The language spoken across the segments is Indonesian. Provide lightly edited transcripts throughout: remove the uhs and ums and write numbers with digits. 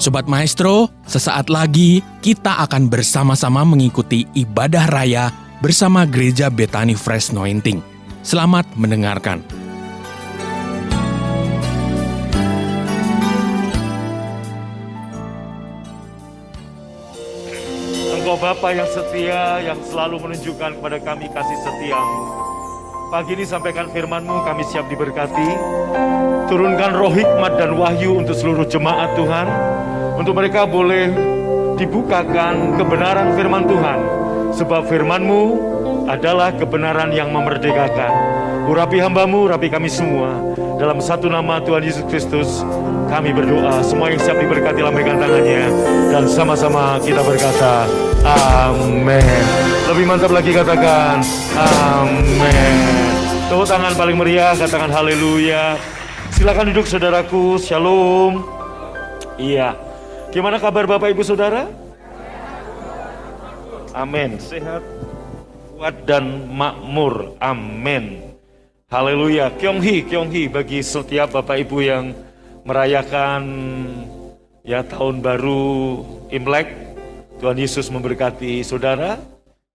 Sobat Maestro, sesaat lagi kita akan bersama-sama mengikuti ibadah raya bersama Gereja Bethany Fresh Anointing. Selamat mendengarkan. Engkau Bapa yang setia, yang selalu menunjukkan kepada kami kasih setia-Mu. Pagi ini sampaikan firman-Mu, kami siap diberkati. Turunkan roh hikmat dan wahyu untuk seluruh jemaat Tuhan. Untuk mereka boleh dibukakan kebenaran firman Tuhan. Sebab firman-Mu adalah kebenaran yang memerdekakan. Urapi hamba-Mu, urapi kami semua. Dalam satu nama Tuhan Yesus Kristus, kami berdoa. Semua yang siap diberkati lambaikan tangannya. Dan sama-sama kita berkata, amin. Lebih mantap lagi katakan, amin. Tepuk tangan paling meriah, katakan haleluya. Silakan duduk saudaraku, shalom. Iya. Gimana kabar Bapak Ibu Saudara? Amin. Sehat, kuat dan makmur. Amin. Haleluya. Kyonghi bagi setiap Bapak Ibu yang merayakan tahun baru Imlek. Tuhan Yesus memberkati saudara.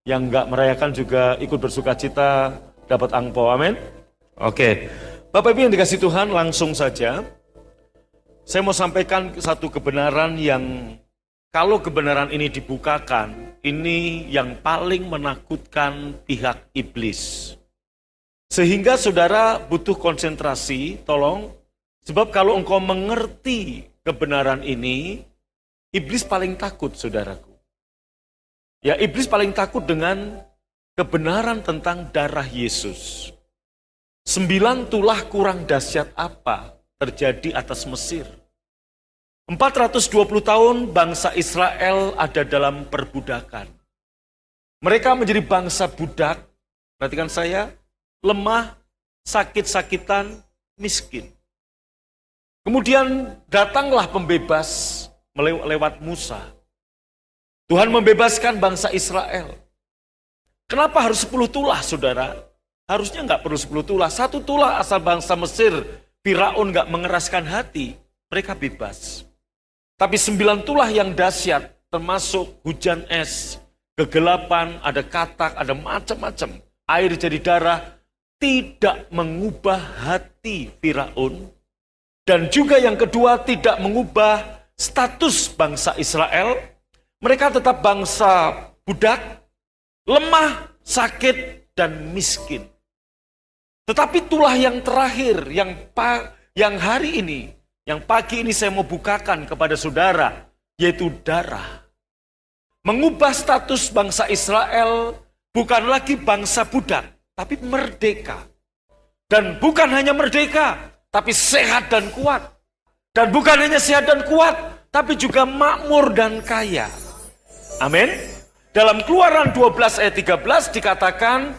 Yang enggak merayakan juga ikut bersukacita dapat angpau. Amin. Oke. Bapak Ibu yang dikasih Tuhan, langsung saja. Saya mau sampaikan satu kebenaran yang kalau kebenaran ini dibukakan, ini yang paling menakutkan pihak iblis. Sehingga saudara butuh konsentrasi, tolong. Sebab kalau engkau mengerti kebenaran ini, iblis paling takut, saudaraku. Ya, iblis paling takut dengan kebenaran tentang darah Yesus. 9 tulah kurang dahsyat apa terjadi atas Mesir. 420 tahun bangsa Israel ada dalam perbudakan. Mereka menjadi bangsa budak, perhatikan saya, lemah, sakit-sakitan, miskin. Kemudian datanglah pembebas lewat Musa. Tuhan membebaskan bangsa Israel. Kenapa harus 10 tulah, saudara? Harusnya nggak perlu 10 tulah. 1 tulah asal bangsa Mesir, Firaun nggak mengeraskan hati, mereka bebas. Tapi 9 tulah yang dahsyat, termasuk hujan es, kegelapan, ada katak, ada macam-macam. Air jadi darah, tidak mengubah hati Firaun. Dan juga yang kedua, tidak mengubah status bangsa Israel. Mereka tetap bangsa budak, lemah, sakit, dan miskin. Tetapi tulah yang terakhir, yang hari ini, yang pagi ini saya mau bukakan kepada saudara, yaitu darah. Mengubah status bangsa Israel bukan lagi bangsa budak, tapi merdeka. Dan bukan hanya merdeka, tapi sehat dan kuat. Dan bukan hanya sehat dan kuat, tapi juga makmur dan kaya. Amin. Dalam Keluaran 12 ayat 13 dikatakan,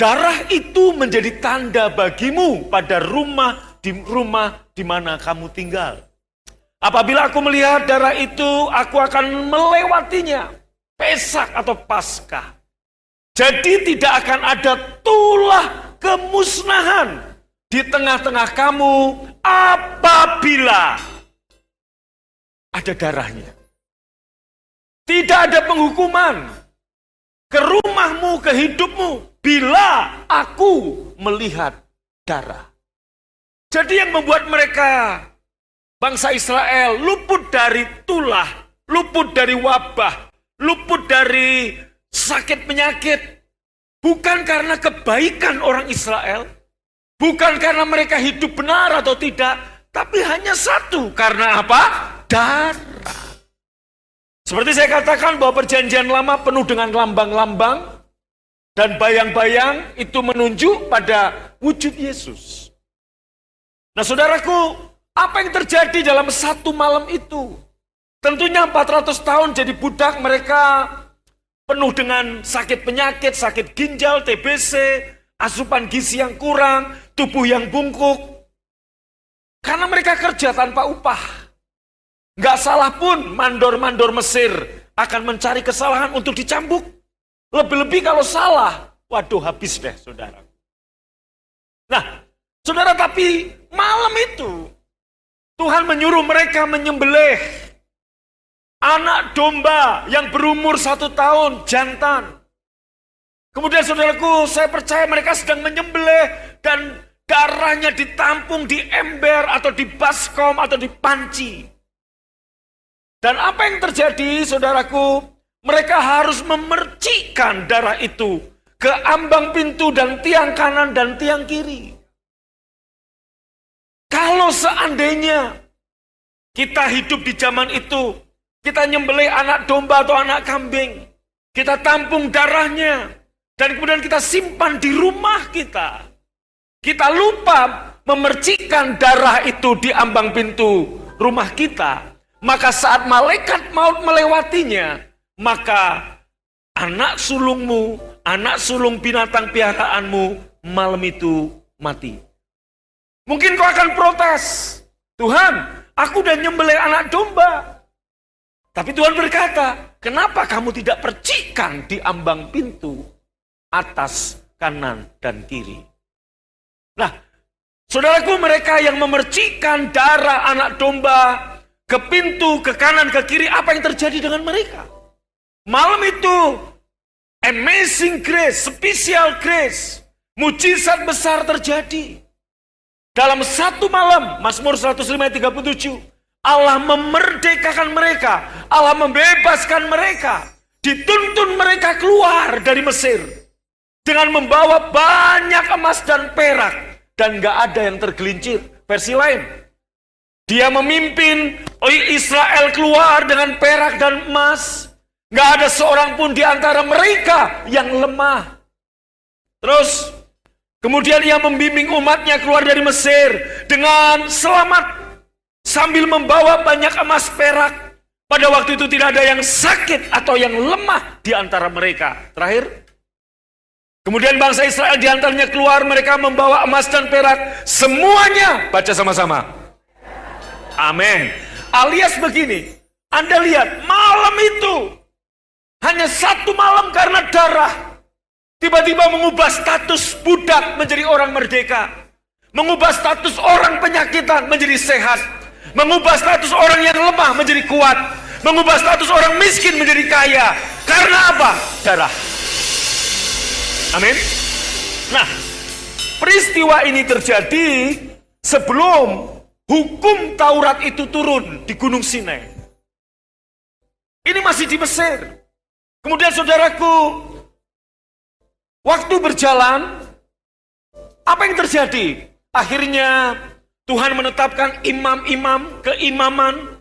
darah itu menjadi tanda bagimu pada rumah di mana kamu tinggal. Apabila aku melihat darah itu, aku akan melewatinya. Pesak atau Paskah. Jadi tidak akan ada tulah kemusnahan di tengah-tengah kamu apabila ada darahnya. Tidak ada penghukuman ke rumahmu, ke hidupmu, bila aku melihat darah. Jadi yang membuat mereka, bangsa Israel, luput dari tulah, luput dari wabah, luput dari sakit penyakit, bukan karena kebaikan orang Israel, bukan karena mereka hidup benar atau tidak, tapi hanya satu, karena apa? Darah. Seperti saya katakan bahwa perjanjian lama penuh dengan lambang-lambang, dan bayang-bayang itu menunjuk pada wujud Yesus. Nah saudaraku, apa yang terjadi dalam satu malam itu? Tentunya 400 tahun jadi budak, mereka penuh dengan sakit penyakit, sakit ginjal, TBC, asupan gizi yang kurang, tubuh yang bungkuk. Karena mereka kerja tanpa upah. Nggak salah pun mandor-mandor Mesir akan mencari kesalahan untuk dicambuk. Lebih-lebih kalau salah, waduh habis deh saudara. Nah, saudara, tapi malam itu Tuhan menyuruh mereka menyembelih anak domba yang berumur 1 tahun, jantan. Kemudian saudaraku, saya percaya mereka sedang menyembelih dan darahnya ditampung di ember atau di baskom atau di panci. Dan apa yang terjadi, saudaraku? Mereka harus memercikkan darah itu ke ambang pintu dan tiang kanan dan tiang kiri. Kalau seandainya kita hidup di zaman itu, kita nyembelih anak domba atau anak kambing, kita tampung darahnya, dan kemudian kita simpan di rumah kita. Kita lupa memercikkan darah itu di ambang pintu rumah kita. Maka saat malaikat maut melewatinya, maka anak sulungmu, anak sulung binatang piaraanmu malam itu mati. Mungkin kau akan protes, Tuhan, aku udah nyembelih anak domba. Tapi Tuhan berkata, kenapa kamu tidak percikan di ambang pintu atas, kanan, dan kiri? Nah, saudaraku, mereka yang memercikan darah anak domba ke pintu, ke kanan, ke kiri, apa yang terjadi dengan mereka? Malam itu, amazing grace, special grace, mujizat besar terjadi. Dalam satu malam, Mazmur 105:37, Allah memerdekakan mereka, Allah membebaskan mereka, dituntun mereka keluar dari Mesir dengan membawa banyak emas dan perak, dan gak ada yang tergelincir. Versi lain, dia memimpin Israel keluar dengan perak dan emas, gak ada seorang pun di antara mereka yang lemah. Terus kemudian ia membimbing umatnya keluar dari Mesir dengan selamat sambil membawa banyak emas perak. Pada waktu itu tidak ada yang sakit atau yang lemah di antara mereka. Terakhir, kemudian bangsa Israel di antaranya keluar, mereka membawa emas dan perak. Semuanya, baca sama-sama. Amin. Alias begini, Anda lihat malam itu, hanya satu malam karena darah, tiba-tiba mengubah status budak menjadi orang merdeka. Mengubah status orang penyakitan menjadi sehat. Mengubah status orang yang lemah menjadi kuat. Mengubah status orang miskin menjadi kaya. Karena apa? Darah. Amin. Nah, peristiwa ini terjadi sebelum hukum Taurat itu turun di Gunung Sinai. Ini masih di Mesir. Kemudian saudaraku, waktu berjalan, apa yang terjadi? Akhirnya Tuhan menetapkan imam-imam keimaman.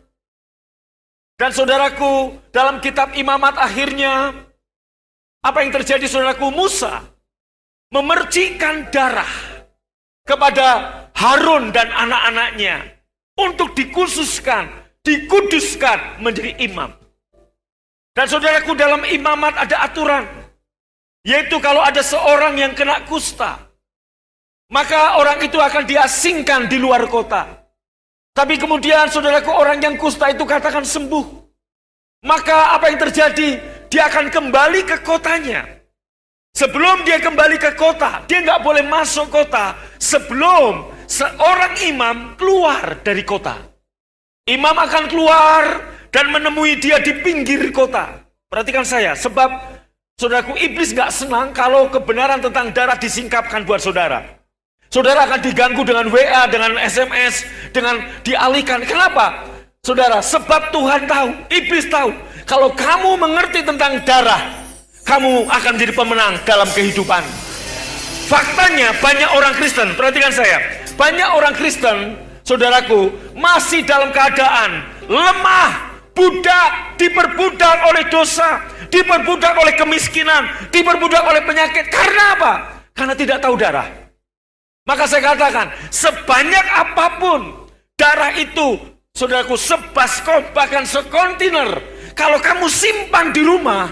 Dan saudaraku, dalam kitab imamat akhirnya, apa yang terjadi saudaraku? Musa memercikan darah kepada Harun dan anak-anaknya untuk dikhususkan, dikuduskan menjadi imam. Dan saudaraku, dalam imamat ada aturan, yaitu kalau ada seorang yang kena kusta, maka orang itu akan diasingkan di luar kota. Tapi kemudian saudaraku, orang yang kusta itu katakan sembuh, maka apa yang terjadi? Dia akan kembali ke kotanya. Sebelum dia kembali ke kota, dia nggak boleh masuk kota sebelum seorang imam keluar dari kota. Imam akan keluar dan menemui dia di pinggir kota. Perhatikan saya, sebab saudaraku, iblis gak senang kalau kebenaran tentang darah disingkapkan buat saudara. Saudara akan diganggu dengan WA, dengan SMS, dengan dialihkan. Kenapa? Saudara, sebab Tuhan tahu, iblis tahu, kalau kamu mengerti tentang darah, kamu akan menjadi pemenang dalam kehidupan. Faktanya banyak orang Kristen, perhatikan saya, banyak orang Kristen, saudaraku, masih dalam keadaan lemah, budak, diperbudak oleh dosa, diperbudak oleh kemiskinan, diperbudak oleh penyakit. Karena apa? Karena tidak tahu darah. Maka saya katakan, sebanyak apapun darah itu, saudaraku, sebaskom, bahkan sekontainer, kalau kamu simpan di rumah,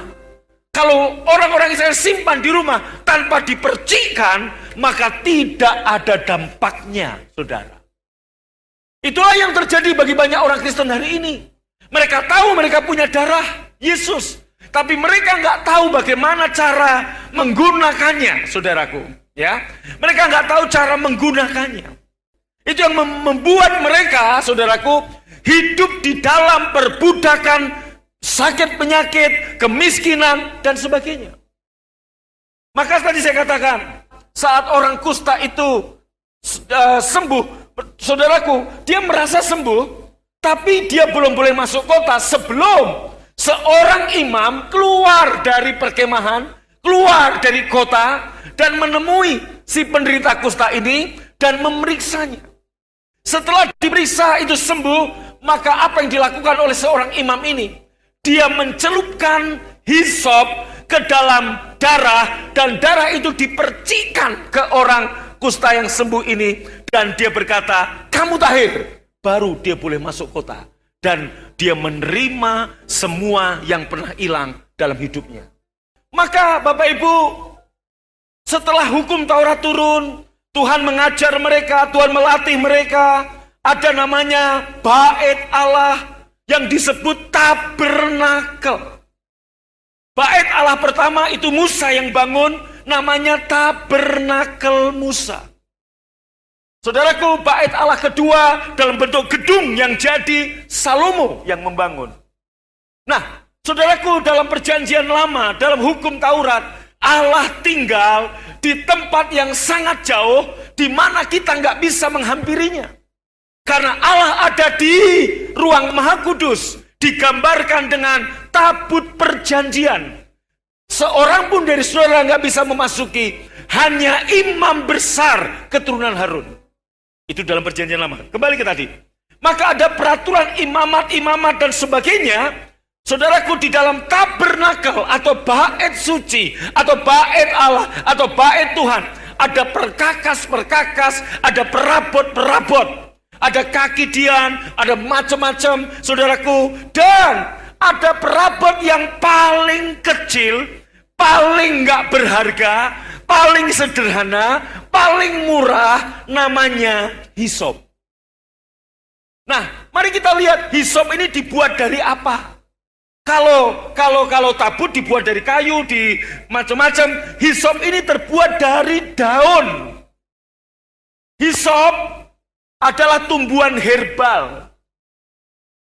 kalau orang-orang Israel simpan di rumah tanpa dipercikkan, maka tidak ada dampaknya, saudara. Itulah yang terjadi bagi banyak orang Kristen hari ini. Mereka tahu mereka punya darah Yesus, tapi mereka nggak tahu bagaimana cara menggunakannya, saudaraku. Ya, mereka nggak tahu cara menggunakannya. Itu yang membuat mereka, saudaraku, hidup di dalam perbudakan, sakit penyakit, kemiskinan, dan sebagainya. Maka tadi saya katakan, saat orang kusta itu sembuh, saudaraku, dia merasa sembuh, tapi dia belum boleh masuk kota sebelum seorang imam keluar dari perkemahan, keluar dari kota, dan menemui si penderita kusta ini, dan memeriksanya. Setelah diperiksa itu sembuh, maka apa yang dilakukan oleh seorang imam ini? Dia mencelupkan hisop ke dalam darah, dan darah itu dipercikan ke orang kusta yang sembuh ini, dan dia berkata, kamu tahir. Baru dia boleh masuk kota, dan dia menerima semua yang pernah hilang dalam hidupnya. Maka Bapak Ibu, setelah hukum Taurat turun, Tuhan mengajar mereka, Tuhan melatih mereka. Ada namanya bait Allah yang disebut tabernakel. Bait Allah pertama itu Musa yang bangun, namanya tabernakel Musa. Saudaraku, bait Allah kedua dalam bentuk gedung yang jadi Salomo yang membangun. Nah, saudaraku, dalam perjanjian lama, dalam hukum Taurat, Allah tinggal di tempat yang sangat jauh, di mana kita nggak bisa menghampirinya. Karena Allah ada di ruang Maha Kudus, digambarkan dengan tabut perjanjian. Seorang pun dari saudara nggak bisa memasuki, hanya imam besar keturunan Harun. Itu dalam perjanjian lama. Kembali ke tadi. Maka ada peraturan imamat dan sebagainya. Saudaraku, di dalam tabernakel atau bait suci atau bait Allah atau bait Tuhan, ada perkakas-perkakas, ada perabot-perabot, ada kaki dian, ada macam-macam, saudaraku, dan ada perabot yang paling kecil, paling nggak berharga, paling sederhana, paling murah, namanya hisop. Nah, mari kita lihat hisop ini dibuat dari apa? Kalau tabut dibuat dari kayu, di macam-macam, hisop ini terbuat dari daun. Hisop adalah tumbuhan herbal.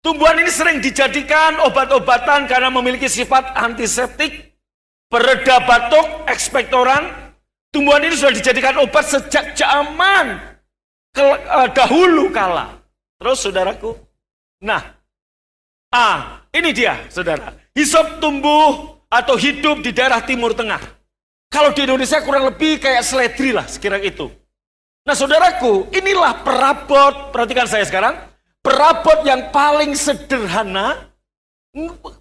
Tumbuhan ini sering dijadikan obat-obatan karena memiliki sifat antiseptik, pereda batuk, ekspektoran. Tumbuhan ini sudah dijadikan obat sejak zaman dahulu kala. Terus saudaraku, nah, ini dia, saudara. Hisop tumbuh atau hidup di daerah Timur Tengah. Kalau di Indonesia kurang lebih kayak seledri lah, sekira itu. Nah, saudaraku, inilah perabot, perhatikan saya sekarang, perabot yang paling sederhana,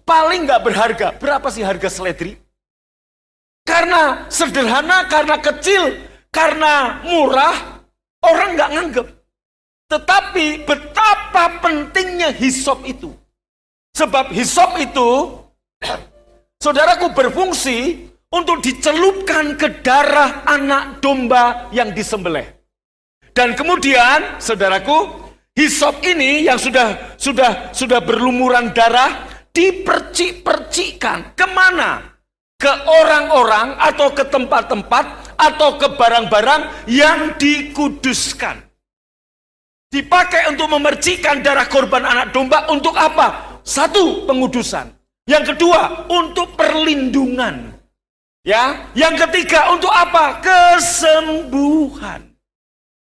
paling nggak berharga. Berapa sih harga seledri? Karena sederhana, karena kecil, karena murah, orang nggak nganggep. Tetapi betapa pentingnya hisop itu. Sebab hisop itu, saudaraku, berfungsi untuk dicelupkan ke darah anak domba yang disembelih. Dan kemudian, saudaraku, hisop ini yang sudah berlumuran darah dipercik-percikkan kemana? Ke orang-orang atau ke tempat-tempat atau ke barang-barang yang dikuduskan. Dipakai untuk memercikkan darah korban anak domba untuk apa? Satu, pengudusan. Yang kedua, untuk perlindungan. Ya, yang ketiga, untuk apa? Kesembuhan.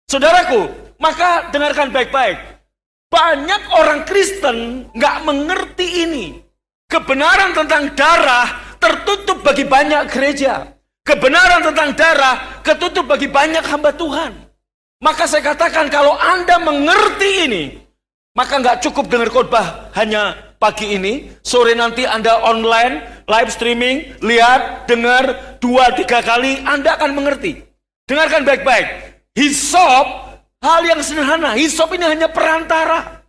Saudaraku, maka dengarkan baik-baik. Banyak orang Kristen nggak mengerti ini. Kebenaran tentang darah tertutup bagi banyak gereja. Kebenaran tentang darah ketutup bagi banyak hamba Tuhan. Maka saya katakan, kalau Anda mengerti ini, maka nggak cukup dengar khotbah hanya pagi ini, sore nanti Anda online, live streaming, lihat, dengar 2-3 kali, Anda akan mengerti. Dengarkan baik-baik. Hisop, hal yang sederhana. Hisop ini hanya perantara.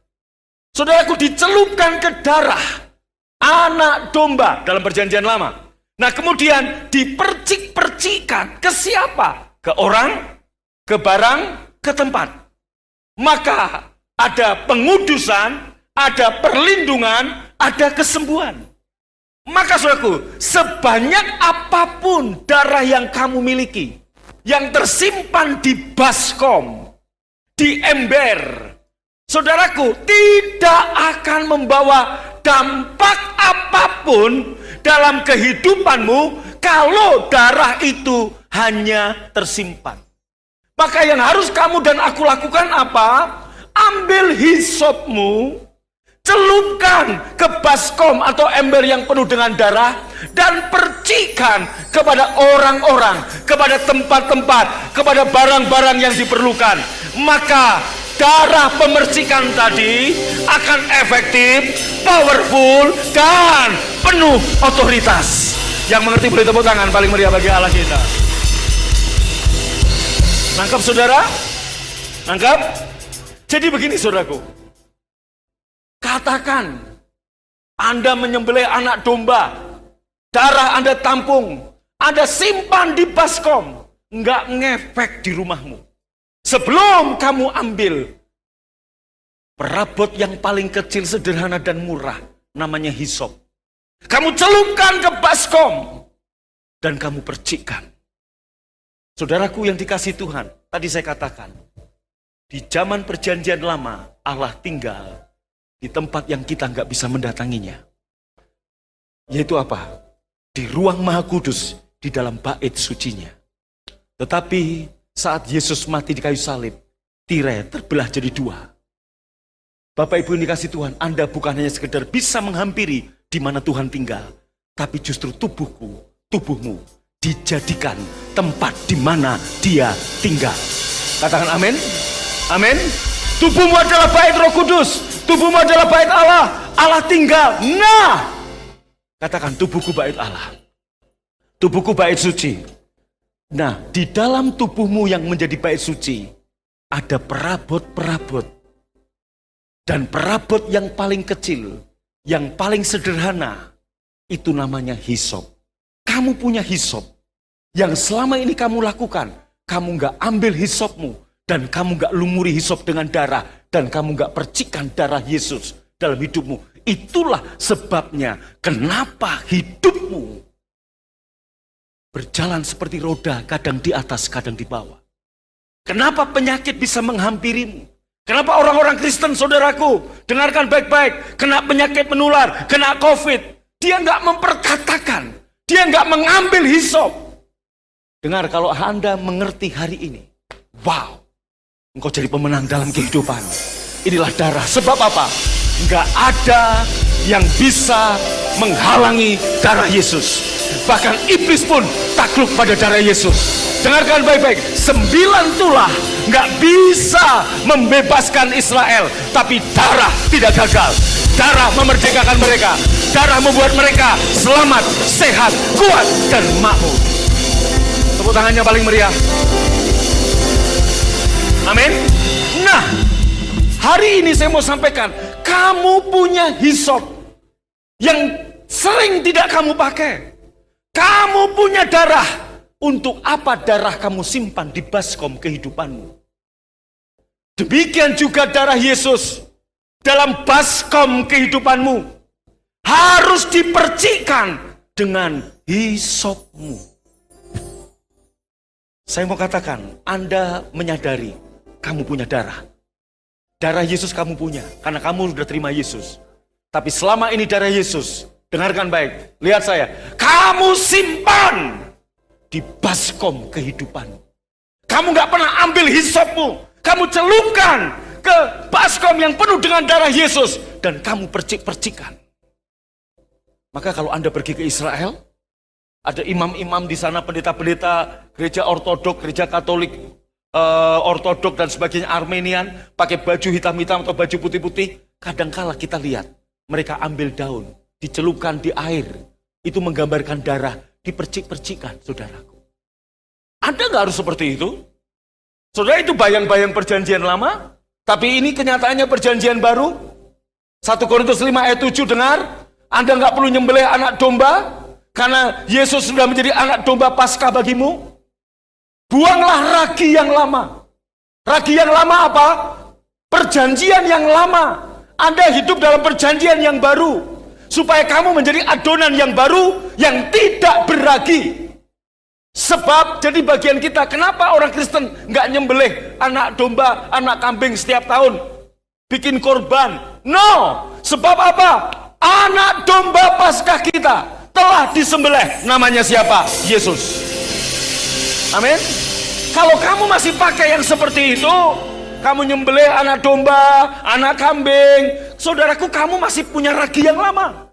Saudaraku, dicelupkan ke darah anak domba dalam perjanjian lama. Nah, kemudian dipercik-percikan ke siapa? Ke orang, ke barang, ke tempat. Maka ada pengudusan, ada perlindungan, ada kesembuhan. Maka saudaraku, sebanyak apapun darah yang kamu miliki, yang tersimpan di baskom, di ember. Saudaraku, tidak akan membawa dampak apapun dalam kehidupanmu kalau darah itu hanya tersimpan. Maka yang harus kamu dan aku lakukan apa? Ambil hisopmu, celupkan ke baskom atau ember yang penuh dengan darah, dan percikan kepada orang-orang, kepada tempat-tempat, kepada barang-barang yang diperlukan. Maka darah pemercikan tadi akan efektif, powerful, dan penuh otoritas. Yang mengerti boleh tepuk tangan paling meriah bagi Allah kita. Nangkap saudara? Nangkap? Jadi begini saudaraku. Katakan Anda menyembelih anak domba, darah Anda tampung, Anda simpan di baskom, nggak ngefek di rumahmu. Sebelum kamu ambil perabot yang paling kecil, sederhana dan murah, namanya hisop. Kamu celupkan ke baskom dan kamu percikkan. Saudaraku yang dikasihi Tuhan, tadi saya katakan, di zaman perjanjian lama Allah tinggal di tempat yang kita nggak bisa mendatanginya. Yaitu apa? Di ruang maha kudus, di dalam bait sucinya. Tetapi saat Yesus mati di kayu salib, tirai terbelah jadi dua. Bapak Ibu yang dikasihi Tuhan, Anda bukan hanya sekedar bisa menghampiri di mana Tuhan tinggal, tapi justru tubuhmu dijadikan tempat di mana Dia tinggal. Katakan amin. Amin. Tubuhmu adalah bait Roh Kudus, tubuhmu adalah bait Allah. Allah tinggal. Nah, katakan tubuhku bait Allah, tubuhku bait suci. Nah, di dalam tubuhmu yang menjadi bait suci ada perabot-perabot. Dan perabot yang paling kecil, yang paling sederhana, itu namanya hisop. Kamu punya hisop yang selama ini kamu lakukan. Kamu gak ambil hisopmu dan kamu gak lumuri hisop dengan darah, dan kamu gak percikan darah Yesus dalam hidupmu. Itulah sebabnya kenapa hidupmu berjalan seperti roda, kadang di atas, kadang di bawah. Kenapa penyakit bisa menghampirimu? Kenapa orang-orang Kristen, saudaraku, dengarkan baik-baik, kena penyakit menular, kena COVID, dia nggak memperkatakan, dia nggak mengambil hisop. Dengar, kalau Anda mengerti hari ini, wow, engkau jadi pemenang dalam kehidupan. Inilah darah. Sebab apa? Nggak ada yang bisa menghalangi darah Yesus. Bahkan iblis pun takluk pada darah Yesus. Dengarkan baik-baik, 9 tulah nggak bisa membebaskan Israel, tapi darah tidak gagal. Darah memerdekakan mereka. Darah membuat mereka selamat, sehat, kuat, dan makmur. Tepuk tangannya paling meriah. Amin. Nah, hari ini saya mau sampaikan, kamu punya hisop yang sering tidak kamu pakai. Kamu punya darah. Untuk apa darah kamu simpan di baskom kehidupanmu? Demikian juga darah Yesus dalam baskom kehidupanmu harus dipercikkan dengan hisopmu. Saya mau katakan, Anda menyadari kamu punya darah. Darah Yesus kamu punya, karena kamu sudah terima Yesus. Tapi selama ini darah Yesus, dengarkan baik, lihat saya, kamu simpan di baskom kehidupanmu. Kamu gak pernah ambil hisopmu, kamu celupkan ke baskom yang penuh dengan darah Yesus, dan kamu percik-percikan. Maka kalau Anda pergi ke Israel, ada imam-imam di sana, pendeta-pendeta gereja ortodok, gereja katolik ortodok dan sebagainya, Armenian, pakai baju hitam-hitam atau baju putih-putih. Kadangkala kita lihat mereka ambil daun, dicelupkan di air, itu menggambarkan darah, dipercik-percikan, saudaraku. Anda nggak harus seperti itu. Saudara, itu bayang-bayang perjanjian lama, tapi ini kenyataannya perjanjian baru. 1 Korintus 5 ayat 7, dengar, Anda nggak perlu nyembelih anak domba, karena Yesus sudah menjadi anak domba Paskah bagimu. Buanglah ragi yang lama. Ragi yang lama apa? Perjanjian yang lama. Anda hidup dalam perjanjian yang baru, supaya kamu menjadi adonan yang baru, yang tidak berragi. Sebab jadi bagian kita. Kenapa orang Kristen nggak nyembelih anak domba, anak kambing setiap tahun? Bikin korban. No. Sebab apa? Anak domba Paskah kita telah disembelih. Namanya siapa? Yesus. Amin. Kalau kamu masih pakai yang seperti itu, kamu nyembelih anak domba, anak kambing, saudaraku, kamu masih punya ragi yang lama.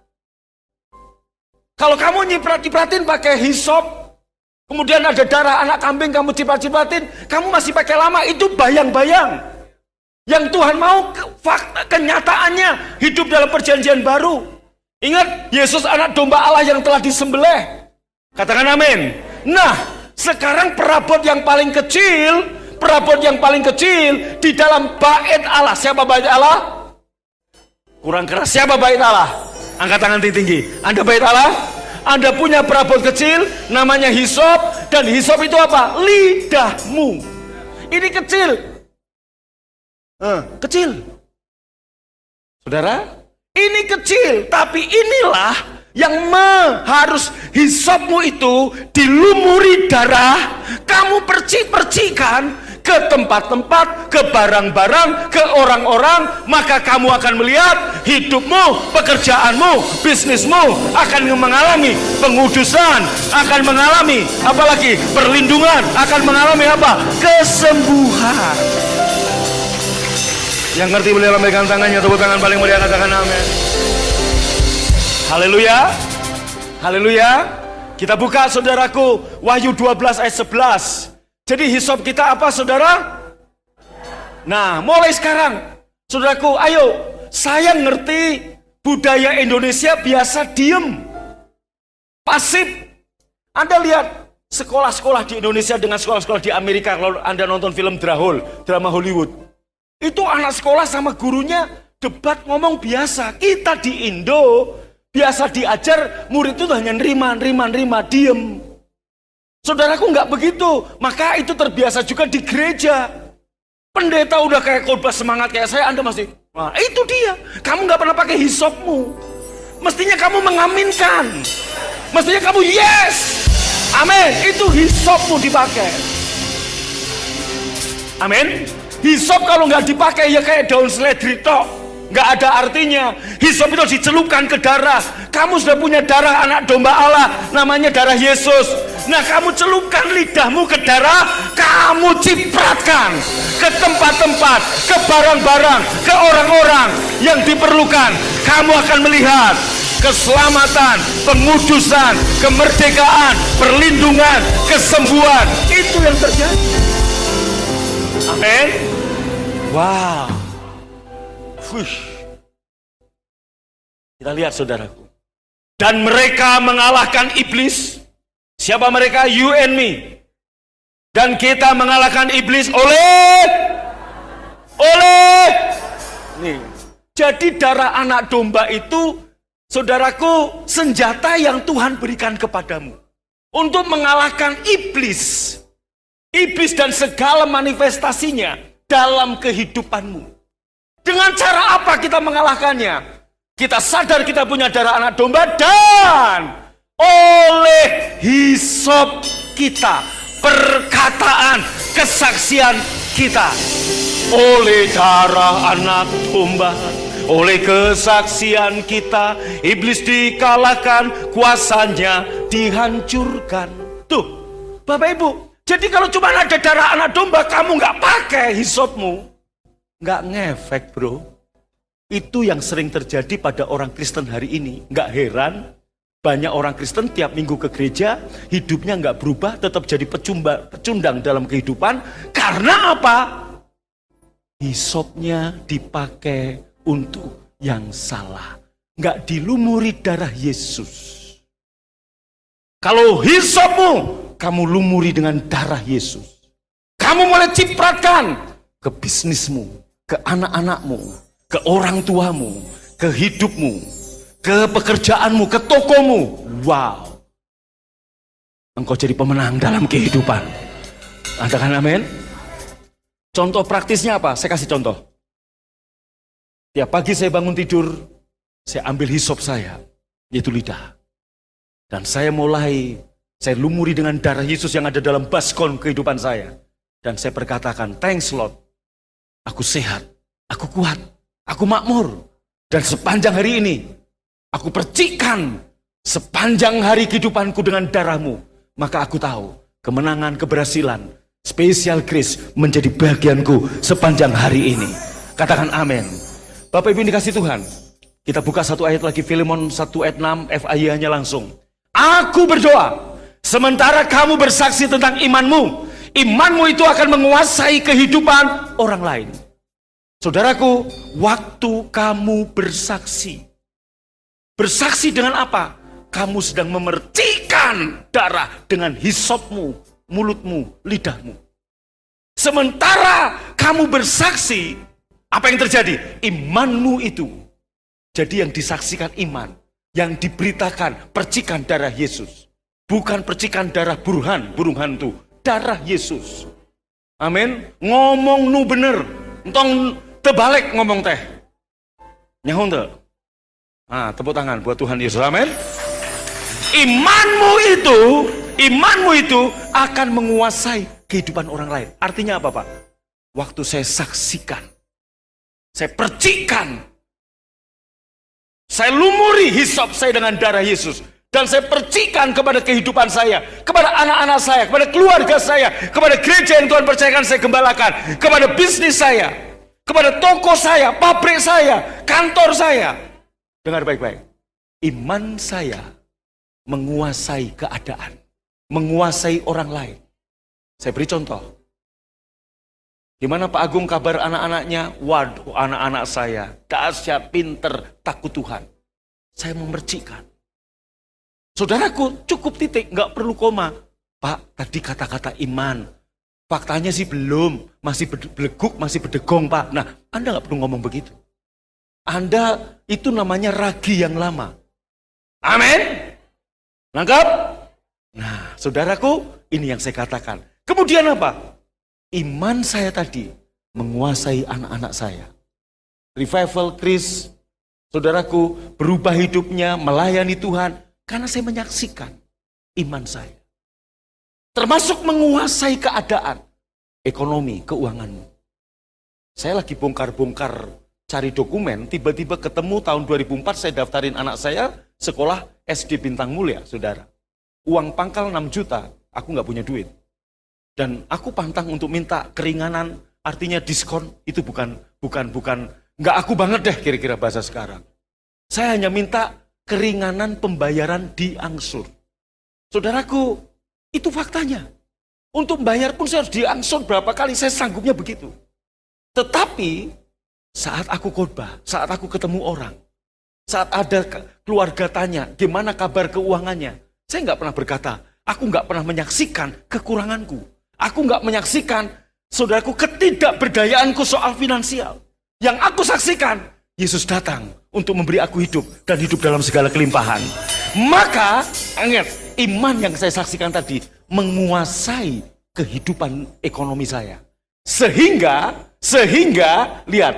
Kalau kamu nyiprat-cipratin pakai hisop, kemudian ada darah anak kambing, kamu ciprat-cipratin, kamu masih pakai lama, itu bayang-bayang. Yang Tuhan mau, fakta kenyataannya, hidup dalam perjanjian baru. Ingat, Yesus anak domba Allah yang telah disembelih. Katakan amin. Nah, sekarang perabot yang paling kecil di dalam bait Allah. Siapa bait Allah? Kurang keras. Siapa bait Allah? Angkat tangan tinggi. Anda bait Allah? Anda punya perabot kecil, namanya hisop, dan hisop itu apa? Lidahmu. Ini kecil. Kecil. Saudara, ini kecil, tapi inilah yang harus hisopmu itu dilumuri darah, kamu percikan ke tempat-tempat, ke barang-barang, ke orang-orang, maka kamu akan melihat hidupmu, pekerjaanmu, bisnismu akan mengalami pengudusan, akan mengalami apalagi perlindungan, akan mengalami apa? Kesembuhan. Yang ngerti boleh lambaikan tangannya, tepuk tangan paling mulia, katakan amin. Haleluya. Haleluya. Kita buka saudaraku Wahyu 12 ayat 11. Jadi hisop kita apa saudara? Nah, mulai sekarang saudaraku, ayo, saya ngerti budaya Indonesia biasa diem, pasif. Anda lihat sekolah-sekolah di Indonesia dengan sekolah-sekolah di Amerika. Kalau Anda nonton film drama Hollywood, itu anak sekolah sama gurunya debat ngomong biasa. Kita di Indo biasa diajar, murid itu hanya nerima, diem. Saudaraku nggak begitu, maka itu terbiasa juga di gereja. Pendeta udah kayak khotbah semangat kayak saya, Anda masih, nah itu dia. Kamu nggak pernah pakai hisopmu. Mestinya kamu mengaminkan. Mestinya kamu yes, amin. Itu hisopmu dipakai. Amin. Hisop kalau nggak dipakai ya kayak daun seledri tok. Nggak ada artinya. Hisop itu dicelupkan ke darah. Kamu sudah punya darah anak domba Allah, namanya darah Yesus. Nah, kamu celupkan lidahmu ke darah, kamu cipratkan ke tempat-tempat, ke barang-barang, ke orang-orang yang diperlukan. Kamu akan melihat keselamatan, pengudusan, kemerdekaan, perlindungan, kesembuhan. Itu yang terjadi. Amin. Wow. Kita lihat saudaraku. Dan mereka mengalahkan iblis. Siapa mereka? You and me. Dan kita mengalahkan iblis oleh nih. Jadi darah anak domba itu, saudaraku, senjata yang Tuhan berikan kepadamu untuk mengalahkan iblis. Iblis dan segala manifestasinya dalam kehidupanmu. Dengan cara apa kita mengalahkannya? Kita sadar kita punya darah anak domba dan oleh hisop kita, perkataan, kesaksian kita. Oleh darah anak domba, oleh kesaksian kita, iblis dikalahkan, kuasanya dihancurkan. Tuh, Bapak Ibu, jadi kalau cuma ada darah anak domba, kamu nggak pakai hisopmu, nggak ngefek bro. Itu yang sering terjadi pada orang Kristen hari ini. Nggak heran, banyak orang Kristen tiap minggu ke gereja, hidupnya nggak berubah, tetap jadi pecundang dalam kehidupan. Karena apa? Hisopnya dipakai untuk yang salah. Nggak dilumuri darah Yesus. Kalau hisopmu, kamu lumuri dengan darah Yesus. Kamu mulai cipratkan ke bisnismu, ke anak-anakmu, ke orang tuamu, ke hidupmu, ke pekerjaanmu, ke tokomu. Wow. Engkau jadi pemenang dalam kehidupan. Katakan amin. Contoh praktisnya apa? Saya kasih contoh. Tiap pagi saya bangun tidur, saya ambil hisop saya, yaitu lidah. Dan saya mulai Saya lumuri dengan darah Yesus yang ada dalam baskon kehidupan saya. Dan saya berkatakan, thanks Lord. Aku sehat, aku kuat, aku makmur. Dan sepanjang hari ini, aku percikan sepanjang hari kehidupanku dengan darah-Mu. Maka aku tahu, kemenangan, keberhasilan, special grace menjadi bagianku sepanjang hari ini. Katakan amin. Bapak Ibu dikasih Tuhan. Kita buka satu ayat lagi, Filemon 1 ayat 6, FAI-nya langsung. Aku berdoa, sementara kamu bersaksi tentang imanmu, imanmu itu akan menguasai kehidupan orang lain. Saudaraku, waktu kamu bersaksi. Bersaksi dengan apa? Kamu sedang memercikan darah dengan hisopmu, mulutmu, lidahmu. Sementara kamu bersaksi, apa yang terjadi? Imanmu itu jadi yang disaksikan iman, yang diberitakan percikan darah Yesus. Bukan percikan darah burung hantu, darah Yesus. Amin. Ngomong nu bener, entong tebalik ngomong teh. Nyahun teh. Nah, tepuk tangan buat Tuhan Yesus. Amin. Imanmu itu akan menguasai kehidupan orang lain. Artinya apa, Pak? Waktu saya saksikan, saya percikan, saya lumuri hisop saya dengan darah Yesus. Dan saya percikan kepada kehidupan saya, kepada anak-anak saya, kepada keluarga saya, kepada gereja yang Tuhan percayakan saya gembalakan, kepada bisnis saya, kepada toko saya, pabrik saya, kantor saya. Dengar baik-baik. Iman saya menguasai keadaan, menguasai orang lain. Saya beri contoh. Gimana Pak Agung kabar anak-anaknya? Waduh, anak-anak saya dahsyat, pinter, takut Tuhan. Saya memercikan. Saudaraku, cukup titik, nggak perlu koma. Pak, tadi kata-kata iman. Faktanya sih belum, masih beleguk, masih berdegong Pak. Nah, Anda nggak perlu ngomong begitu. Anda itu namanya ragi yang lama. Amin. Lengkap? Nah, saudaraku, ini yang saya katakan. Kemudian apa? Iman saya tadi menguasai anak-anak saya. Revival Chris, saudaraku, berubah hidupnya, melayani Tuhan. Karena saya menyaksikan iman saya. Termasuk menguasai keadaan, ekonomi, keuanganmu. Saya lagi bongkar-bongkar cari dokumen, tiba-tiba ketemu tahun 2004 saya daftarin anak saya sekolah SD Bintang Mulia, saudara. Uang pangkal 6 juta, aku nggak punya duit. Dan aku pantang untuk minta keringanan, artinya diskon, itu bukan, nggak aku banget deh kira-kira bahasa sekarang. Saya hanya minta keringanan pembayaran diangsur. Saudaraku, itu faktanya. Untuk bayar pun saya harus diangsur berapa kali, saya sanggupnya begitu. Tetapi, saat aku khotbah, saat aku ketemu orang, saat ada keluarga tanya, gimana kabar keuangannya? Saya nggak pernah berkata, aku nggak pernah menyaksikan kekuranganku. Aku nggak menyaksikan, saudaraku, ketidakberdayaanku soal finansial. Yang aku saksikan, Yesus datang untuk memberi aku hidup dan hidup dalam segala kelimpahan. Maka, ingat, iman yang saya saksikan tadi menguasai kehidupan ekonomi saya. Sehingga, lihat,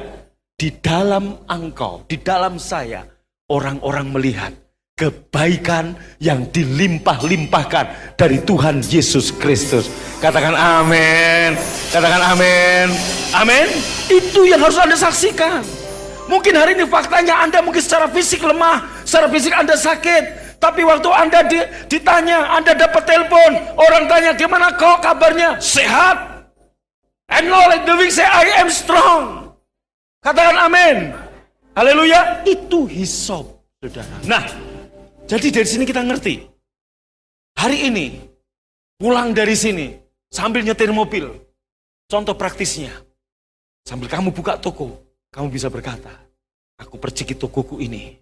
di dalam engkau, di dalam saya, orang-orang melihat kebaikan yang dilimpah-limpahkan dari Tuhan Yesus Kristus. Katakan amin. Katakan amin. Amin. Itu yang harus Anda saksikan. Mungkin hari ini faktanya Anda mungkin secara fisik lemah, secara fisik Anda sakit. Tapi waktu Anda ditanya, Anda dapat telepon, orang tanya, gimana kau kabarnya? Sehat. And now like the weak say, I am strong. Katakan amin. Haleluya. Itu hisop, saudara. Nah, jadi dari sini kita ngerti. Hari ini, pulang dari sini, sambil nyetir mobil. Contoh praktisnya. Sambil kamu buka toko, kamu bisa berkata, aku perciki tokoku ini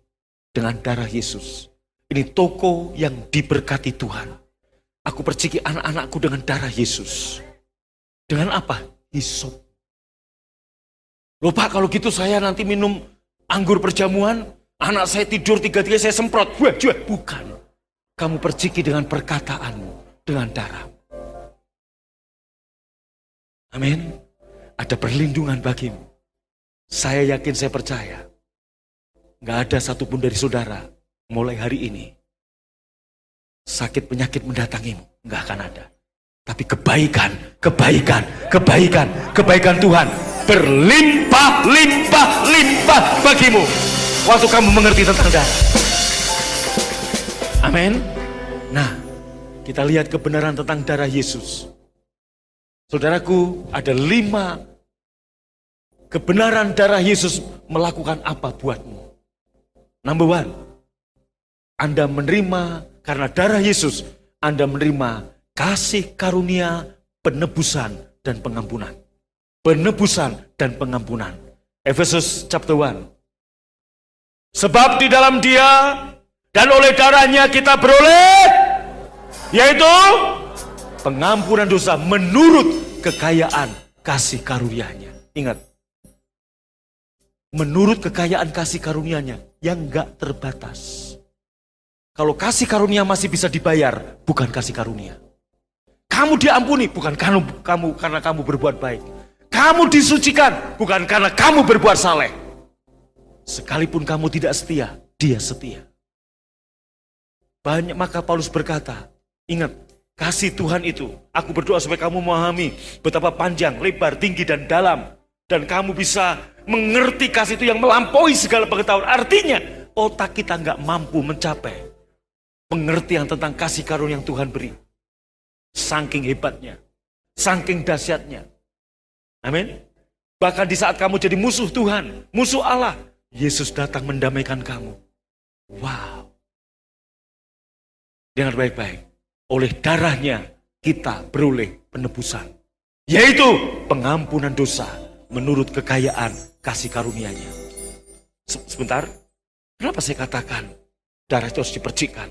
dengan darah Yesus. Ini toko yang diberkati Tuhan. Aku perciki anak-anakku dengan darah Yesus. Dengan apa? Hisop. Loh Pak, kalau gitu saya nanti minum anggur perjamuan, anak saya tidur 3-3 saya semprot. Bukan. Kamu perciki dengan perkataanmu, dengan darah. Amin. Ada perlindungan bagimu. Saya yakin, saya percaya. Gak ada satupun dari saudara mulai hari ini. sakit penyakit mendatangimu. Enggak akan ada. Tapi kebaikan, kebaikan, kebaikan, kebaikan Tuhan berlimpah, limpah, limpah bagimu. Waktu kamu mengerti tentang darah. Amin. Nah, kita lihat kebenaran tentang darah Yesus. Saudaraku, ada 5 kebenaran darah Yesus melakukan apa buatmu. Number 1, Anda menerima karena darah Yesus, Anda menerima kasih karunia, penebusan, dan pengampunan. Penebusan dan pengampunan. Efesus chapter 1. Sebab di dalam Dia dan oleh darahnya kita beroleh, yaitu pengampunan dosa menurut kekayaan kasih karunia-Nya. Ingat, menurut kekayaan kasih karunia-Nya yang gak terbatas. Kalau kasih karunia masih bisa dibayar, bukan kasih karunia. Kamu diampuni bukan karena kamu berbuat baik. Kamu disucikan bukan karena kamu berbuat saleh. Sekalipun kamu tidak setia, Dia setia. Banyak maka Paulus berkata, ingat, kasih Tuhan itu, aku berdoa supaya kamu memahami betapa panjang, lebar, tinggi, dan dalam. Dan kamu bisa mengerti kasih itu yang melampaui segala pengetahuan. Artinya, otak kita nggak mampu mencapai pengertian tentang kasih karunia yang Tuhan beri. Saking hebatnya, saking dahsyatnya. Amin. Bahkan di saat kamu jadi musuh Tuhan, musuh Allah, Yesus datang mendamaikan kamu. Wow. Dengar baik-baik. Oleh darahnya kita beroleh penebusan, yaitu pengampunan dosa menurut kekayaan kasih karunia-Nya. Sebentar, kenapa saya katakan darah itu harus dipercikkan?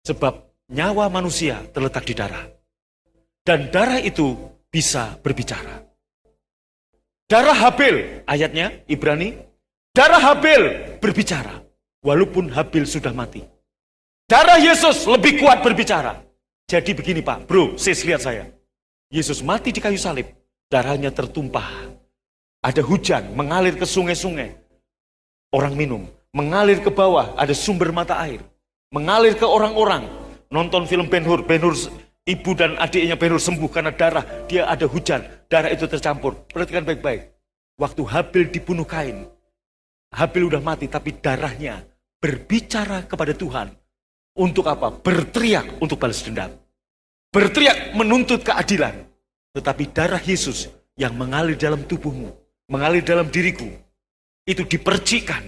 Sebab nyawa manusia terletak di darah. Dan darah itu bisa berbicara. Darah Habil, ayatnya Ibrani, darah Habil berbicara, walaupun Habil sudah mati. Darah Yesus lebih kuat berbicara. Jadi begini Pak, bro, sis, lihat saya. Yesus mati di kayu salib, darahnya tertumpah. Ada hujan, mengalir ke sungai-sungai. Orang minum, mengalir ke bawah, ada sumber mata air. Mengalir ke orang-orang. Nonton film Ben-Hur, ibu dan adiknya Ben-Hur sembuh karena darah. Dia ada hujan, darah itu tercampur. Perhatikan baik-baik. Waktu Habil dibunuh Kain, Habil udah mati, tapi darahnya berbicara kepada Tuhan. Untuk apa? Berteriak untuk balas dendam. Berteriak menuntut keadilan. Tetapi darah Yesus yang mengalir dalam tubuhmu, mengalir dalam diriku, itu dipercikan.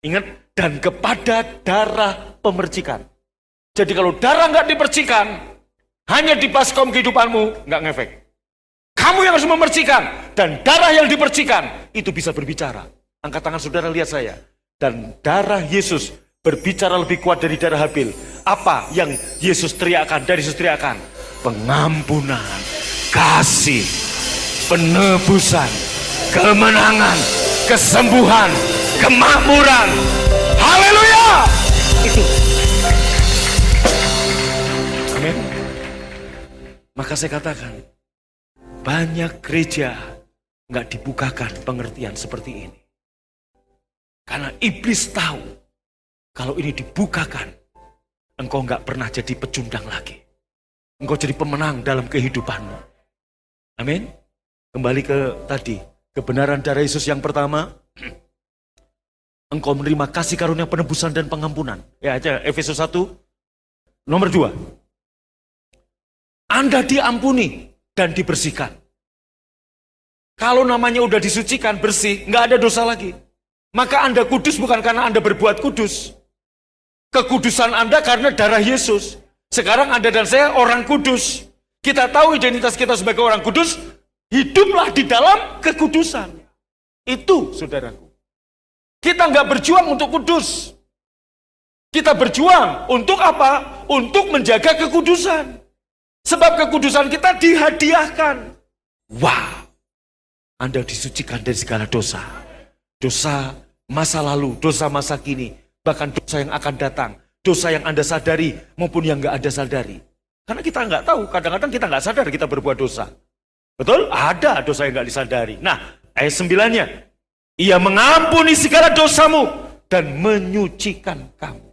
Ingat, dan kepada darah pemercikan. Jadi kalau darah nggak dipercikan, hanya di baskom kehidupanmu, nggak ngefek. Kamu yang harus memercikan, dan darah yang dipercikan, itu bisa berbicara. Angkat tangan saudara, lihat saya. Dan darah Yesus berbicara lebih kuat dari darah Habil. Apa yang Yesus teriakan, dari Yesus teriakan? Pengampunan, kasih, penebusan, kemenangan, kesembuhan, kemakmuran. Haleluya! Itu. Amin. Maka saya katakan, banyak gereja nggak dibukakan pengertian seperti ini. Karena iblis tahu, kalau ini dibukakan, engkau nggak pernah jadi pecundang lagi. Engkau jadi pemenang dalam kehidupanmu. Amin. Kembali ke tadi, kebenaran darah Yesus yang pertama, engkau menerima kasih karunia penebusan dan pengampunan. Ya aja, Efesus 1, nomor 2. Anda diampuni dan dibersihkan. Kalau namanya udah disucikan, bersih, nggak ada dosa lagi. Maka Anda kudus bukan karena Anda berbuat kudus. Kekudusan Anda karena darah Yesus. Sekarang Anda dan saya orang kudus. Kita tahu identitas kita sebagai orang kudus, hiduplah di dalam kekudusan. Itu, saudaraku. Kita nggak berjuang untuk kudus. Kita berjuang untuk apa? Untuk menjaga kekudusan. Sebab kekudusan kita dihadiahkan. Wah, Anda disucikan dari segala dosa. Dosa masa lalu, dosa masa kini, bahkan dosa yang akan datang. Dosa yang Anda sadari maupun yang nggak Anda sadari. Karena kita nggak tahu, kadang-kadang kita nggak sadar kita berbuat dosa. Betul? Ada dosa yang nggak disadari. Nah, ayat 9-nya. Ia mengampuni segala dosamu dan menyucikan kamu.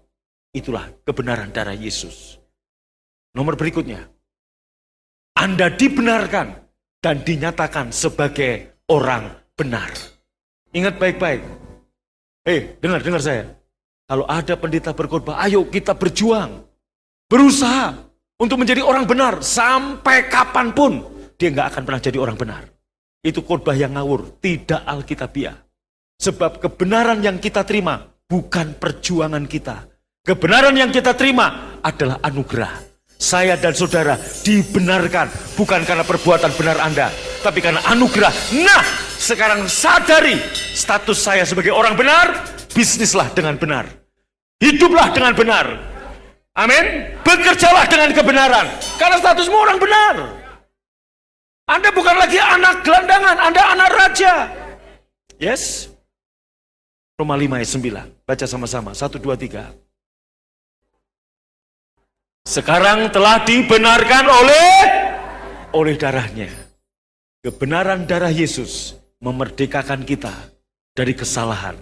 Itulah kebenaran darah Yesus. Nomor berikutnya, Anda dibenarkan dan dinyatakan sebagai orang benar. Ingat baik-baik. Dengar saya. Kalau ada pendeta berkhotbah, ayo kita berjuang. Berusaha untuk menjadi orang benar. Sampai kapanpun dia nggak akan pernah jadi orang benar. Itu khotbah yang ngawur, tidak alkitabiah. Sebab kebenaran yang kita terima bukan perjuangan kita. Kebenaran yang kita terima adalah anugerah. Saya dan saudara dibenarkan bukan karena perbuatan benar Anda, tapi karena anugerah. Nah, sekarang sadari status saya sebagai orang benar, bisnislah dengan benar. Hiduplah dengan benar. Amin. Bekerjalah dengan kebenaran. Karena statusmu orang benar. Anda bukan lagi anak gelandangan, Anda anak raja. Yes. Roma 5 ayat 9. Baca sama-sama. 1, 2, 3. Sekarang telah dibenarkan oleh darahnya. Kebenaran darah Yesus memerdekakan kita dari kesalahan.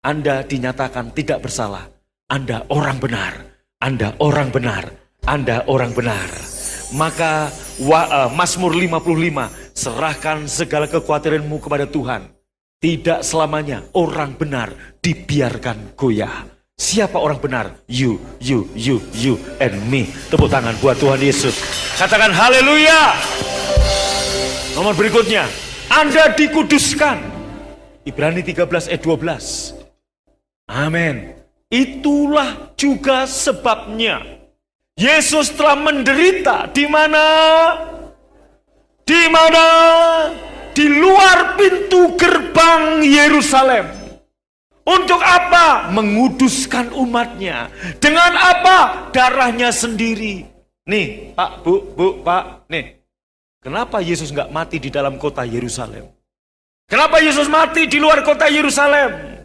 Anda dinyatakan tidak bersalah. Anda orang benar. Anda orang benar. Anda orang benar. Maka Mazmur 55, serahkan segala kekhawatiranmu kepada Tuhan. Tidak selamanya orang benar dibiarkan goyah. Siapa orang benar? You and me. Tepuk tangan buat Tuhan Yesus. Katakan haleluya. Nomor berikutnya, Anda dikuduskan. Ibrani 13 ayat 12. Amin. Itulah juga sebabnya Yesus telah menderita di mana? Di mana? Di luar pintu gerbang Yerusalem. Untuk apa? Menguduskan umatnya. Dengan apa? Darahnya sendiri. Nih, Pak, Bu, Pak, nih. Kenapa Yesus nggak mati di dalam kota Yerusalem? Kenapa Yesus mati di luar kota Yerusalem?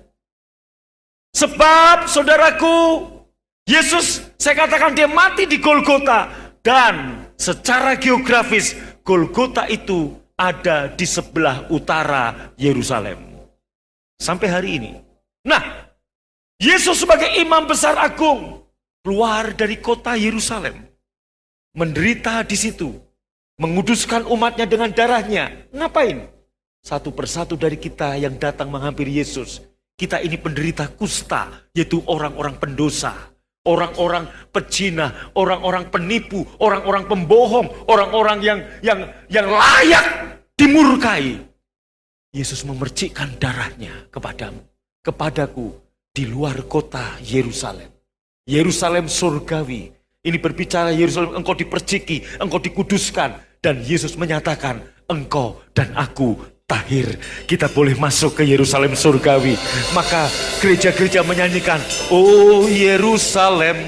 Sebab, saudaraku, Yesus, saya katakan dia mati di Golgota. Dan secara geografis, Golgota itu ada di sebelah utara Yerusalem. Sampai hari ini. Nah, Yesus sebagai imam besar agung keluar dari kota Yerusalem, menderita di situ, menguduskan umatnya dengan darahnya. Ngapain? Satu persatu dari kita yang datang menghampiri Yesus, kita ini penderita kusta, yaitu orang-orang pendosa, orang-orang pezina, orang-orang penipu, orang-orang pembohong, orang-orang yang layak dimurkai. Yesus memercikkan darahnya kepadamu, kepadaku, di luar kota Yerusalem. Yerusalem surgawi. Ini berbicara Yerusalem, engkau diperciki, engkau dikuduskan. Dan Yesus menyatakan, engkau dan aku tahir. Kita boleh masuk ke Yerusalem surgawi. Maka gereja-gereja menyanyikan, oh Yerusalem,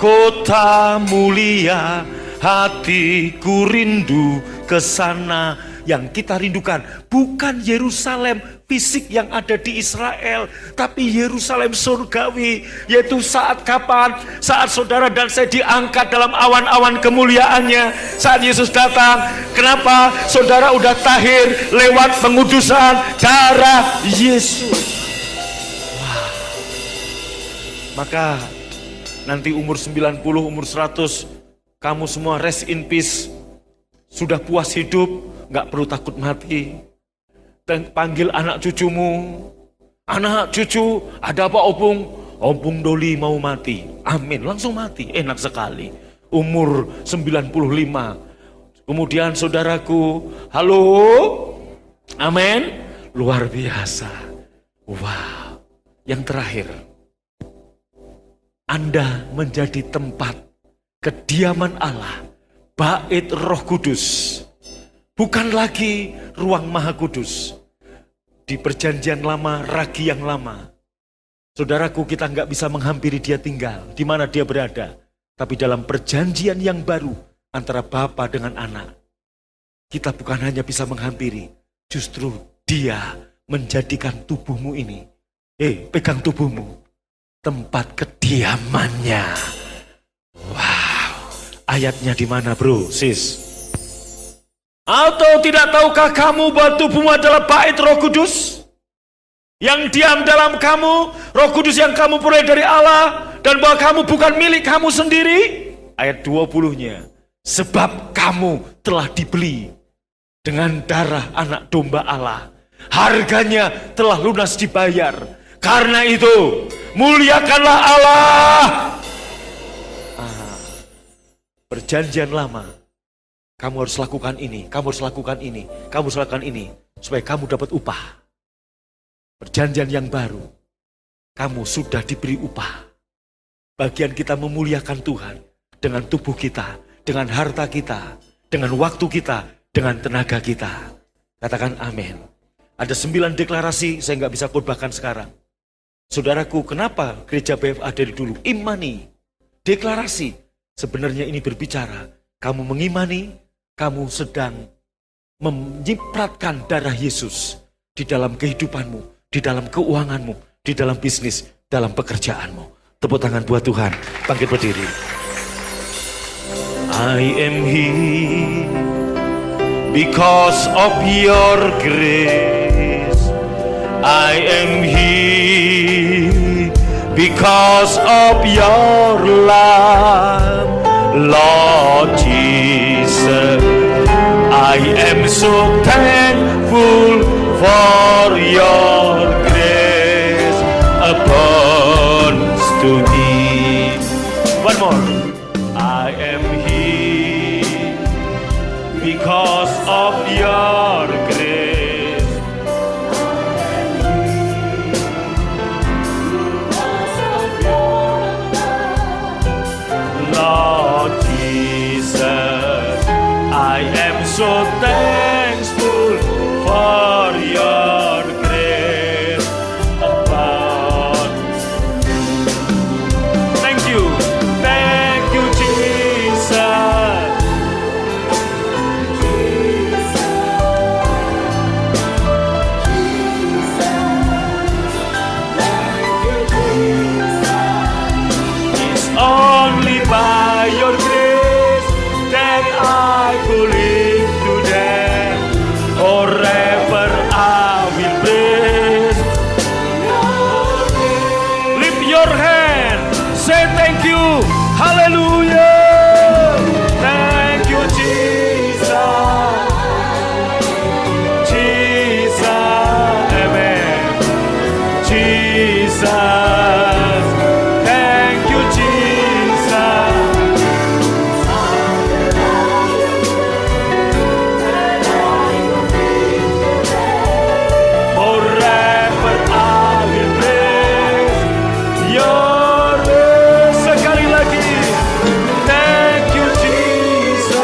kota mulia, hatiku rindu ke sana. Yang kita rindukan bukan Yerusalem fisik yang ada di Israel, tapi Yerusalem surgawi. Yaitu saat kapan? Saat saudara dan saya diangkat dalam awan-awan kemuliaannya. Saat Yesus datang. Kenapa? Saudara udah tahir lewat pengudusan darah Yesus. Wah. Maka nanti umur 90, umur 100, kamu semua rest in peace. Sudah puas hidup, gak perlu takut mati. Dan panggil anak cucumu, anak cucu, ada apa opung? Opung Doli mau mati. Amin, langsung mati, enak sekali. Umur 95. Kemudian saudaraku, halo, amin, luar biasa. Wow, yang terakhir, Anda menjadi tempat kediaman Allah, bait Roh Kudus. Bukan lagi ruang Maha Kudus. Di perjanjian lama, ragi yang lama. Saudaraku, kita nggak bisa menghampiri dia tinggal, di mana dia berada. Tapi dalam perjanjian yang baru, antara Bapa dengan anak, kita bukan hanya bisa menghampiri, justru dia menjadikan tubuhmu ini. Pegang tubuhmu. Tempat kediamannya. Wow. Ayatnya di mana, bro, sis? Atau tidak tahukah kamu bahwa tubuhmu adalah bait Roh Kudus yang diam dalam kamu, Roh Kudus yang kamu peroleh dari Allah, dan bahwa kamu bukan milik kamu sendiri? ayat 20-nya. Sebab kamu telah dibeli dengan darah anak domba Allah. Harganya telah lunas dibayar. Karena itu, muliakanlah Allah. Perjanjian lama, kamu harus lakukan ini, kamu harus lakukan ini, kamu harus lakukan ini, supaya kamu dapat upah. Perjanjian yang baru, kamu sudah diberi upah. Bagian kita memuliakan Tuhan dengan tubuh kita, dengan harta kita, dengan waktu kita, dengan tenaga kita. Katakan amin. Ada 9 deklarasi, saya nggak bisa khotbahkan sekarang. Saudaraku, kenapa gereja BFA dari dulu? Imani, deklarasi. Sebenarnya ini berbicara, kamu mengimani, kamu sedang menyipratkan darah Yesus di dalam kehidupanmu, di dalam keuanganmu, di dalam bisnis, dalam pekerjaanmu. Tepuk tangan buat Tuhan, bangkit berdiri. I am here because of your grace. I am here because of your love, Lord Jesus. I am so thankful for your grace abounds to me. One more. I am here because of your grace. Lord Jesus, I am so thankful for your grace abounds. Thank you, Jesus. It's only by your grace that I could live today. Forever I will praise. Lift your hand, say thank you, hallelujah. Thank you, Jesus. Jesus, amen. Jesus, thank you, Jesus. Forever I will praise your name. Sekali lagi, thank you, Jesus.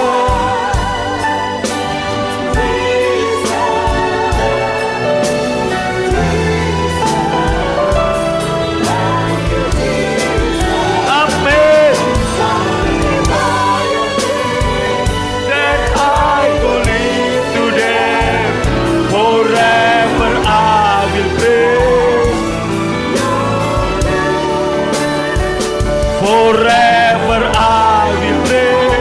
Amen. That I could live today. Forever I will praise. Forever I will praise.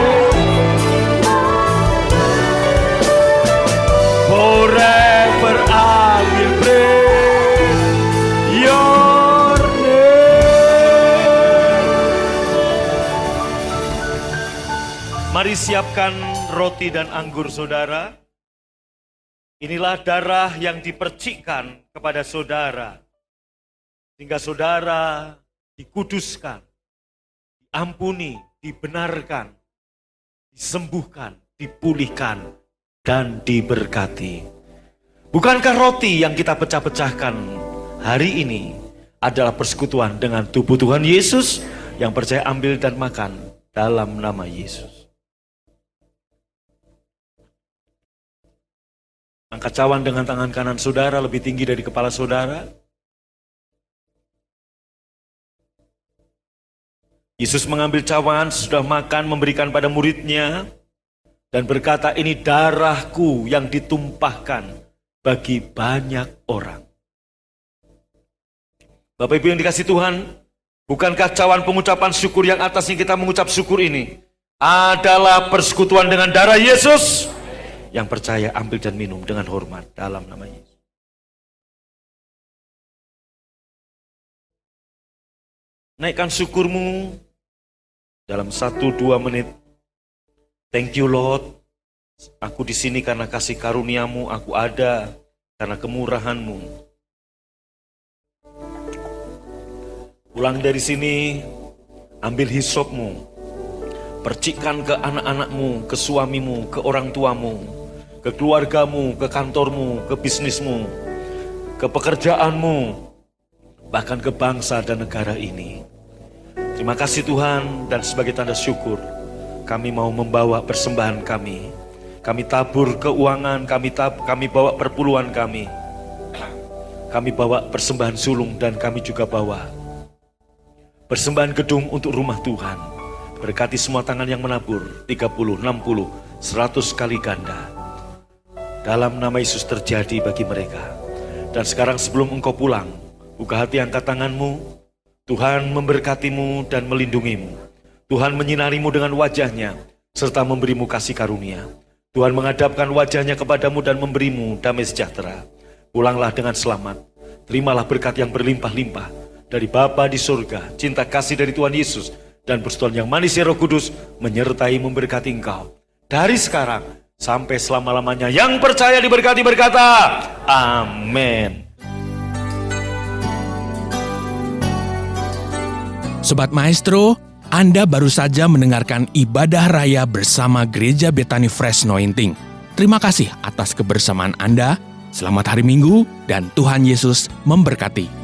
Forever I will praise your name. Mari siapkan roti dan anggur saudara. Inilah darah yang dipercikkan kepada saudara, sehingga saudara dikuduskan, diampuni, dibenarkan, disembuhkan, dipulihkan, dan diberkati. Bukankah roti yang kita pecah-pecahkan hari ini adalah persekutuan dengan tubuh Tuhan Yesus? Yang percaya ambil dan makan dalam nama Yesus. Angkat cawan dengan tangan kanan saudara lebih tinggi dari kepala saudara. Yesus mengambil cawan, sesudah makan memberikan pada muridnya dan berkata, ini darahku yang ditumpahkan bagi banyak orang. Bapak Ibu yang dikasih Tuhan, bukankah cawan pengucapan syukur yang atas yang kita mengucap syukur ini adalah persekutuan dengan darah Yesus? Yang percaya ambil dan minum dengan hormat dalam nama Yesus. Naikkan syukurmu dalam 1-2 menit. Thank you Lord, aku di sini karena kasih karuniamu, aku ada karena kemurahanmu. Pulang dari sini, ambil hisopmu, percikkan ke anak-anakmu, ke suamimu, ke orang tuamu, ke keluargamu, ke kantormu, ke bisnismu, ke pekerjaanmu, bahkan ke bangsa dan negara ini. Terima kasih Tuhan, dan sebagai tanda syukur, kami mau membawa persembahan kami. Kami tabur keuangan, kami bawa perpuluhan kami. Kami bawa persembahan sulung, dan kami juga bawa persembahan gedung untuk rumah Tuhan. Berkati semua tangan yang menabur, 30, 60, 100 kali ganda. Dalam nama Yesus terjadi bagi mereka. Dan sekarang sebelum engkau pulang, buka hati, angkat tanganmu. Tuhan memberkatimu dan melindungimu. Tuhan menyinarimu dengan wajahnya, serta memberimu kasih karunia. Tuhan menghadapkan wajahnya kepadamu dan memberimu damai sejahtera. Pulanglah dengan selamat. Terimalah berkat yang berlimpah-limpah dari Bapa di surga, cinta kasih dari Tuhan Yesus, dan persekutuan yang manisnya Roh Kudus menyertai memberkati engkau. Dari sekarang sampai selama-lamanya. Yang percaya diberkati berkata, amin. Sobat Maestro, Anda baru saja mendengarkan ibadah raya bersama Gereja Bethany Fresh Anointing. Terima kasih atas kebersamaan Anda. Selamat hari Minggu dan Tuhan Yesus memberkati.